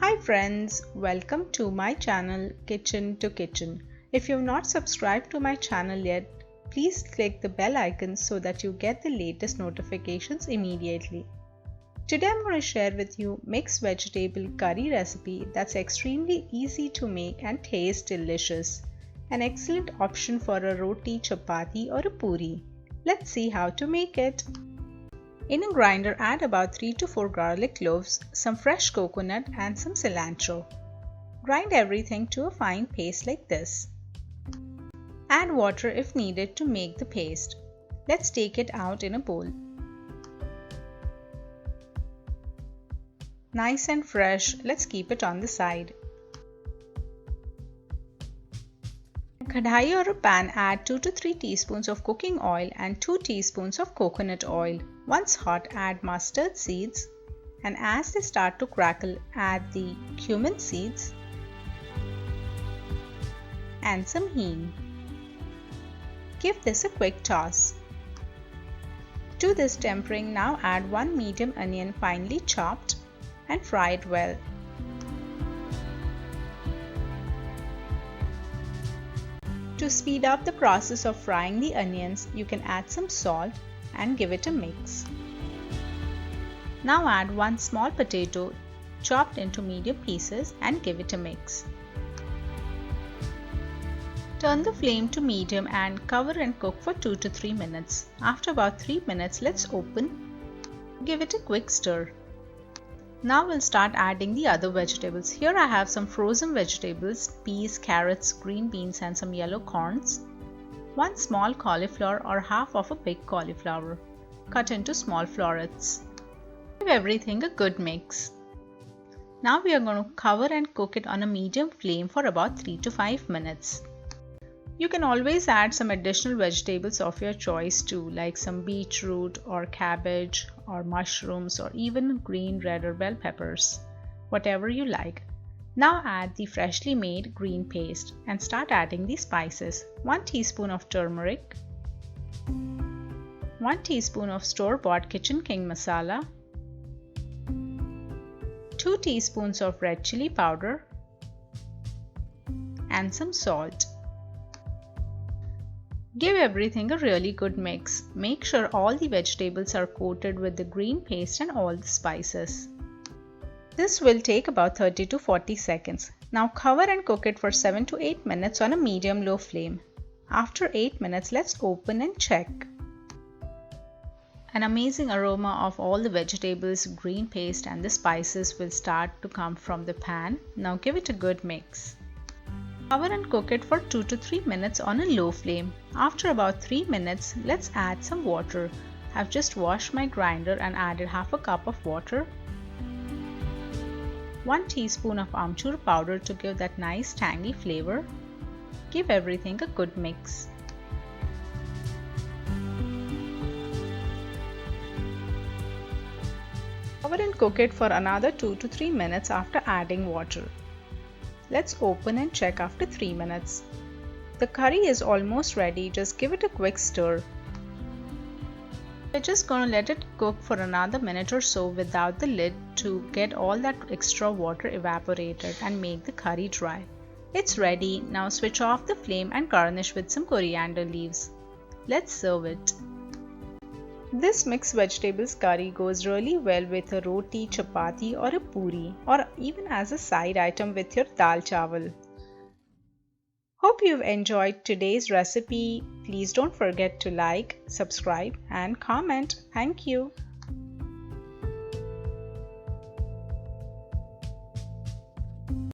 Hi friends, welcome to my channel Kitchen to Kitchen. If you have not subscribed to my channel yet, please click the bell icon so that you get the latest notifications immediately. Today I'm going to share with you mixed vegetable curry recipe that's extremely easy to make and tastes delicious. An excellent option for a roti, chapatti or a puri. Let's see how to make it. In a grinder, add about 3 to 4 garlic cloves, some fresh coconut and some cilantro. Grind everything to a fine paste like this. Add water if needed to make the paste. Let's take it out in a bowl. Nice and fresh, let's keep it on the side. In a kadhai or a pan, add 2 to 3 teaspoons of cooking oil and 2 teaspoons of coconut oil. Once hot, add mustard seeds, and as they start to crackle, add the cumin seeds and some hing. Give this a quick toss. To this tempering, now add 1 medium onion finely chopped and fry it well. To speed up the process of frying the onions, you can add some salt and give it a mix. Now add 1 small potato chopped into medium pieces and give it a mix. Turn the flame to medium and cover and cook for 2 to 3 minutes. After about 3 minutes, let's open. Give it a quick stir. Now we'll start adding the other vegetables. Here I have some frozen vegetables, peas, carrots, green beans and some yellow corns. 1 small cauliflower or half of a big cauliflower, cut into small florets. Give everything a good mix. Now we are going to cover and cook it on a medium flame for about 3 to 5 minutes. You can always add some additional vegetables of your choice too, like some beetroot or cabbage or mushrooms or even green, red or bell peppers, whatever you like. Now add the freshly made green paste and start adding the spices. 1 teaspoon of turmeric, 1 teaspoon of store-bought Kitchen King masala, 2 teaspoons of red chili powder and some salt. Give everything a really good mix. Make sure all the vegetables are coated with the green paste and all the spices. This will take about 30 to 40 seconds. Now cover and cook it for 7 to 8 minutes on a medium-low flame. After 8 minutes, let's open and check. An amazing aroma of all the vegetables, green paste and the spices will start to come from the pan. Now give it a good mix. Cover and cook it for 2 to 3 minutes on a low flame. After about 3 minutes, let's add some water. I've just washed my grinder and added half a cup of water. 1 teaspoon of Amchur powder to give that nice tangy flavor. Give everything a good mix. Cover and cook it for another 2 to 3 minutes after adding water. Let's open and check after 3 minutes. The curry is almost ready, just give it a quick stir. We're just going to let it cook for another minute or so without the lid to get all that extra water evaporated and make the curry dry. It's ready, now switch off the flame and garnish with some coriander leaves. Let's serve it. This mixed vegetables curry goes really well with a roti, chapatti or a puri, or even as a side item with your dal chawal. Hope you've enjoyed today's recipe. Please don't forget to like, subscribe and comment. Thank you.